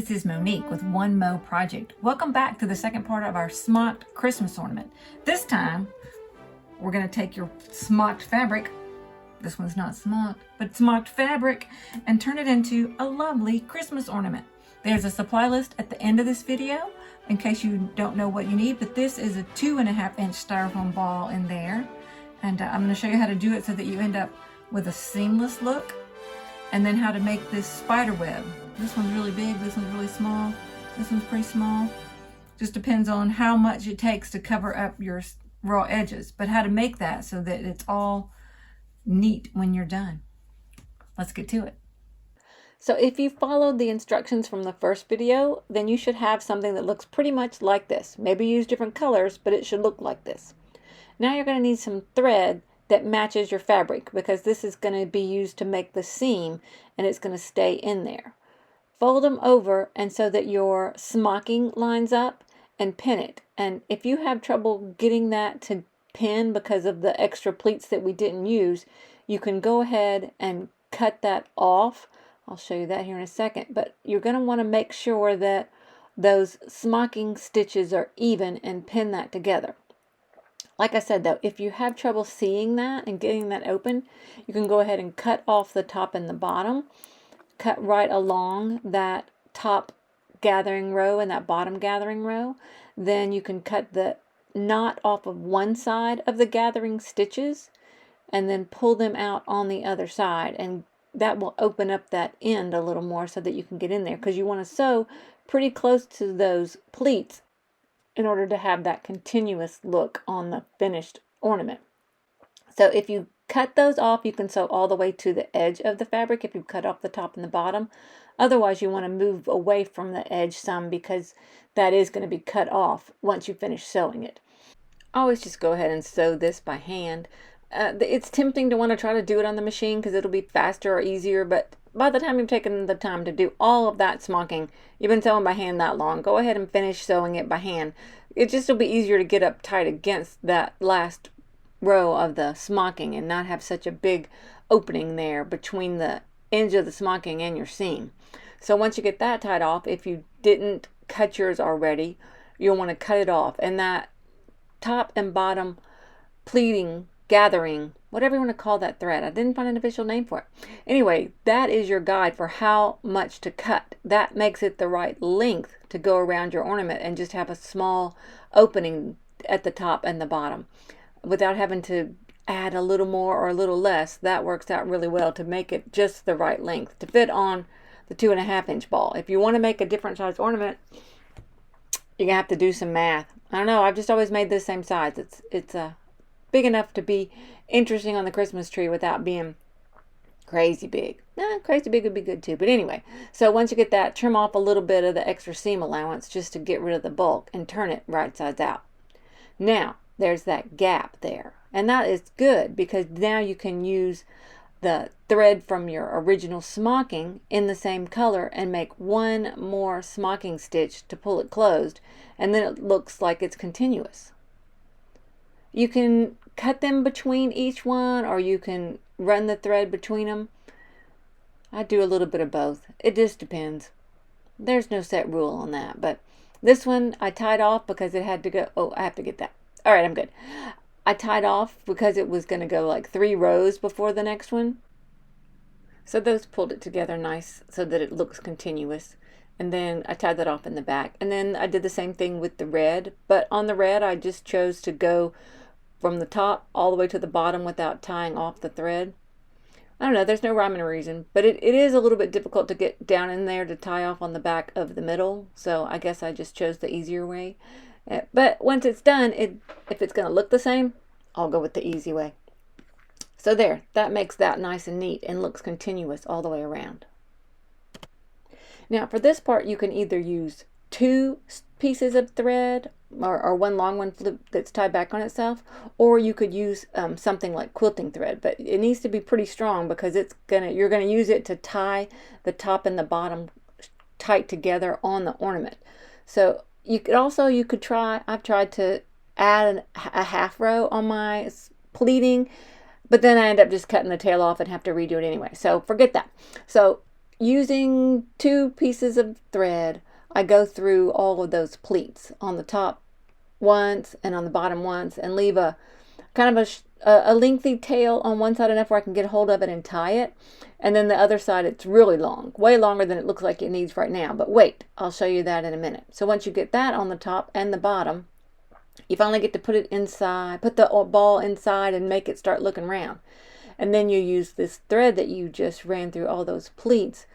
this is Monique with One Mo Project. Welcome back to the second part of our smocked Christmas ornament. This time, we're going to take your smocked fabric, this one's not smocked, but smocked fabric, and turn it into a lovely Christmas ornament. There's a supply list at the end of this video in case you don't know what you need, but this is a 2.5-inch styrofoam ball in there. And I'm going to show you how to do it so that you end up with a seamless look, and then how to make this spider web. This one's really big, this one's really small, this one's pretty small. Just depends on how much it takes to cover up your raw edges, but how to make that so that it's all neat when you're done. Let's get to it. So if you followed the instructions from the first video, then you should have something that looks pretty much like this. Maybe use different colors, but it should look like this. Now you're going to need some thread that matches your fabric, because this is going to be used to make the seam and it's going to stay in there. Fold them over and so that your smocking lines up, and pin it. And if you have trouble getting that to pin because of the extra pleats that we didn't use, you can go ahead and cut that off. I'll show you that here in a second, but you're going to want to make sure that those smocking stitches are even and pin that together. Like I said though, if you have trouble seeing that and getting that open, you can go ahead and cut off the top and the bottom. Cut right along that top gathering row and that bottom gathering row. Then you can cut the knot off of one side of the gathering stitches and then pull them out on the other side, and that will open up that end a little more so that you can get in there, because you want to sew pretty close to those pleats in order to have that continuous look on the finished ornament. So if you cut those off, you can sew all the way to the edge of the fabric if you cut off the top and the bottom. Otherwise, you want to move away from the edge some, because that is going to be cut off once you finish sewing it. Always just go ahead and sew this by hand. It's tempting to want to try to do it on the machine because it'll be faster or easier, but by the time you've taken the time to do all of that smocking, you've been sewing by hand that long, go ahead and finish sewing it by hand. It just will be easier to get up tight against that last row of the smocking and not have such a big opening there between the edge of the smocking and your seam. So once you get that tied off, if you didn't cut yours already, you'll want to cut it off, and that top and bottom pleating, gathering, whatever you want to call that thread, I didn't find an official name for it. Anyway, that is your guide for how much to cut. That makes it the right length to go around your ornament and just have a small opening at the top and the bottom without having to add a little more or a little less. That works out really well to make it just the right length to fit on the 2.5-inch ball. If you want to make a different size ornament, you're gonna have to do some math. I don't know, I've just always made the same size. It's big enough to be interesting on the Christmas tree without being crazy big. Crazy big would be good too, but anyway. So once you get that, trim off a little bit of the extra seam allowance just to get rid of the bulk and turn it right sides out. Now there's that gap there, and that is good because now you can use the thread from your original smocking in the same color and make one more smocking stitch to pull it closed, and then it looks like it's continuous. You can cut them between each one, or you can run the thread between them. I do a little bit of both. It just depends. There's no set rule on that, but this one I tied off because it had to go. Oh, I have to get that. All right, I'm good. I tied off because it was going to go like 3 rows before the next one. So those pulled it together nice so that it looks continuous. And then I tied that off in the back. And then I did the same thing with the red. But on the red, I just chose to go from the top all the way to the bottom without tying off the thread. I don't know, there's no rhyme or reason. But it is a little bit difficult to get down in there to tie off on the back of the middle. So I guess I just chose the easier way. But once it's done, if it's going to look the same, I'll go with the easy way. So there, that makes that nice and neat and looks continuous all the way around. Now for this part, you can either use 2 pieces of thread or one long one that's tied back on itself, or you could use something like quilting thread, but it needs to be pretty strong because you're gonna use it to tie the top and the bottom tight together on the ornament. So you could try, I've tried to add a half row on my pleating, but then I end up just cutting the tail off and have to redo it anyway. So forget that. So using 2 pieces of thread, I go through all of those pleats on the top once and on the bottom once, and leave a kind of a lengthy tail on one side, enough where I can get a hold of it and tie it. And then the other side, it's really long, way longer than it looks like it needs right now. But wait, I'll show you that in a minute. So once you get that on the top and the bottom, you finally get to put it inside, put the ball inside and make it start looking round. And then you use this thread that you just ran through all those pleats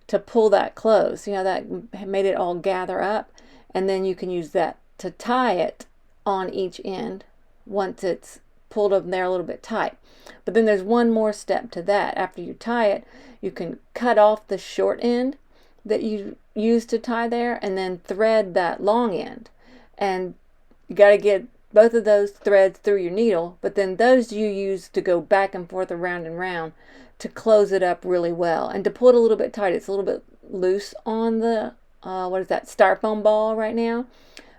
to pull that close. See how that made it all gather up? And then you can use that to tie it on each end once it's pulled up there a little bit tight. But then there's one more step to that. After you tie it, you can cut off the short end that you used to tie there and then thread that long end. And you got to get both of those threads through your needle, but then those you use to go back and forth around and round to close it up really well. And to pull it a little bit tight, it's a little bit loose on the, what is that, styrofoam ball right now.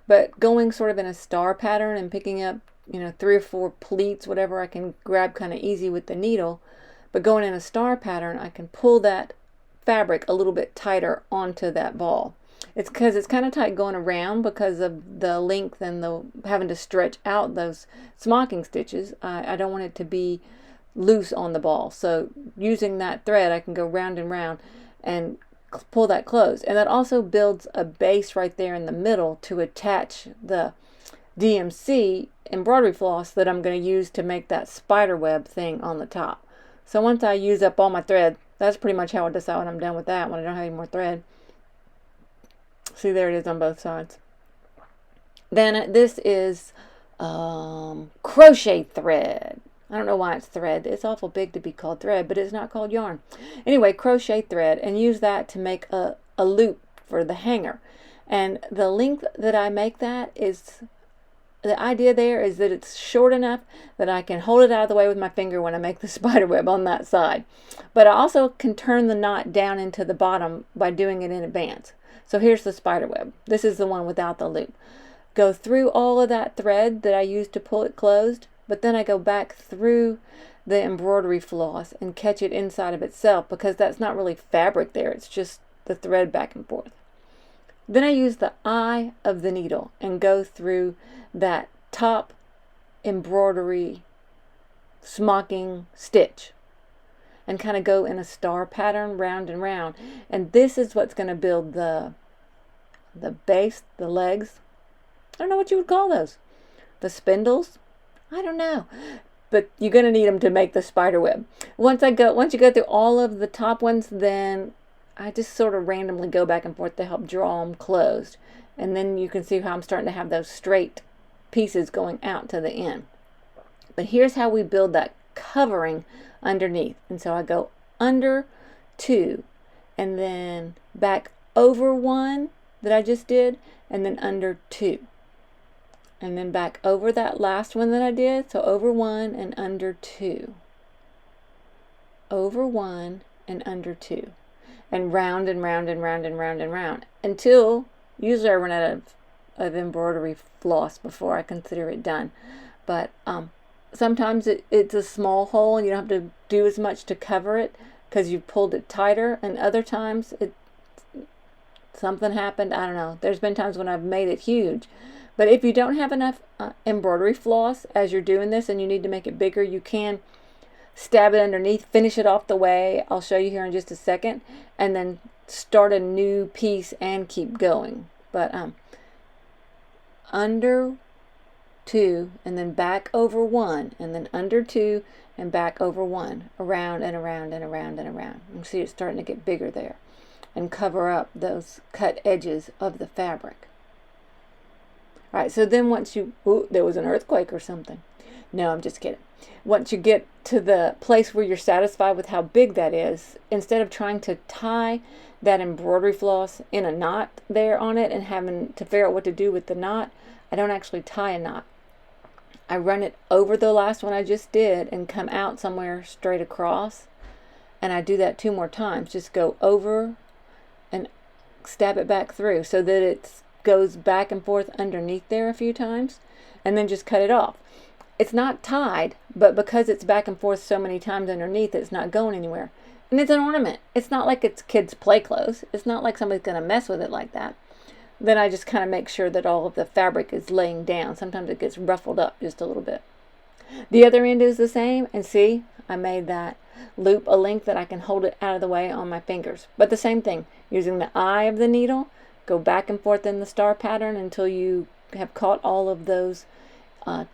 But going sort of in a star pattern and picking up, 3 or 4 pleats, whatever I can grab kind of easy with the needle. But going in a star pattern, I can pull that fabric a little bit tighter onto that ball. It's because it's kind of tight going around because of the length and the having to stretch out those smocking stitches. I don't want it to be loose on the ball. So using that thread, I can go round and round and pull that close. And that also builds a base right there in the middle to attach the DMC embroidery floss that I'm going to use to make that spider web thing on the top. So once I use up all my thread, that's pretty much how I decide when I'm done with that, when I don't have any more thread. See, there it is on both sides. Then this is crochet thread. I don't know why it's thread. It's awful big to be called thread, but it's not called yarn. Anyway, crochet thread, and use that to make a loop for the hanger. And the length that I make that is, the idea there is that it's short enough that I can hold it out of the way with my finger when I make the spider web on that side. But I also can turn the knot down into the bottom by doing it in advance. So here's the spider web. This is the one without the loop. Go through all of that thread that I used to pull it closed, but then I go back through the embroidery floss and catch it inside of itself, because that's not really fabric there. It's just the thread back and forth. Then I use the eye of the needle and go through that top embroidery smocking stitch and kind of go in a star pattern round and round. And this is what's going to build the base, the legs. I don't know what you would call those. The spindles? I don't know. But you're going to need them to make the spider web. Once you go through all of the top ones, then I just sort of randomly go back and forth to help draw them closed. And then you can see how I'm starting to have those straight pieces going out to the end. But here's how we build that covering underneath. And so I go under 2 and then back over 1 that I just did, and then under 2. And then back over that last one that I did. So over 1 and under 2. Over 1 and under 2. And round and round and round and round and round. Until usually I run out of embroidery floss before I consider it done. But sometimes it's a small hole and you don't have to do as much to cover it because you've pulled it tighter. And other times something happened. I don't know. There's been times when I've made it huge. But if you don't have enough embroidery floss as you're doing this and you need to make it bigger, you can stab it underneath, finish it off the way I'll show you here in just a second, and then start a new piece and keep going. But under 2 and then back over 1 and then under 2 and back over 1, around and around and around and around. You can see it's starting to get bigger there and cover up those cut edges of the fabric. All right, so then once you, there was an earthquake or something. No, I'm just kidding. Once you get to the place where you're satisfied with how big that is, instead of trying to tie that embroidery floss in a knot there on it and having to figure out what to do with the knot, I don't actually tie a knot. I run it over the last one I just did and come out somewhere straight across. And I do that 2 more times. Just go over and stab it back through so that it goes back and forth underneath there a few times, and then just cut it off. It's not tied, but because it's back and forth so many times underneath, it's not going anywhere. And it's an ornament. It's not like it's kids' play clothes. It's not like somebody's going to mess with it like that. Then I just kind of make sure that all of the fabric is laying down. Sometimes it gets ruffled up just a little bit. The other end is the same, and see, I made that loop a length that I can hold it out of the way on my fingers. But the same thing, using the eye of the needle, go back and forth in the star pattern until you have caught all of those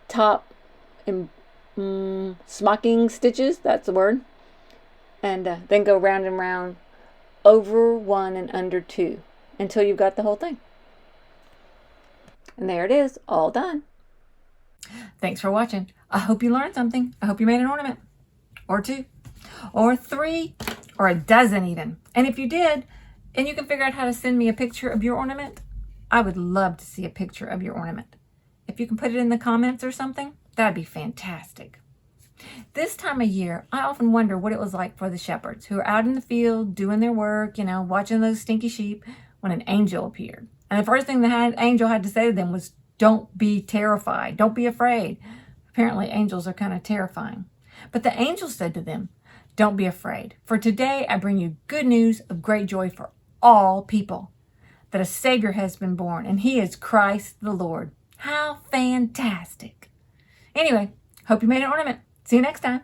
top smocking stitches, that's the word, and then go round and round over 1 and under 2 until you've got the whole thing. And there it is, all done. Thanks for watching. I hope you learned something. I hope you made an ornament, or 2, or 3, or a dozen even. And if you did, and you can figure out how to send me a picture of your ornament, I would love to see a picture of your ornament. If you can put it in the comments or something, that'd be fantastic. This time of year, I often wonder what it was like for the shepherds who are out in the field doing their work, watching those stinky sheep when an angel appeared. And the first thing the angel had to say to them was, "Don't be terrified. Don't be afraid." Apparently, angels are kind of terrifying. But the angel said to them, "Don't be afraid. For today I bring you good news of great joy for all people, that a Savior has been born, and he is Christ the Lord." How fantastic. Anyway, hope you made an ornament. See you next time.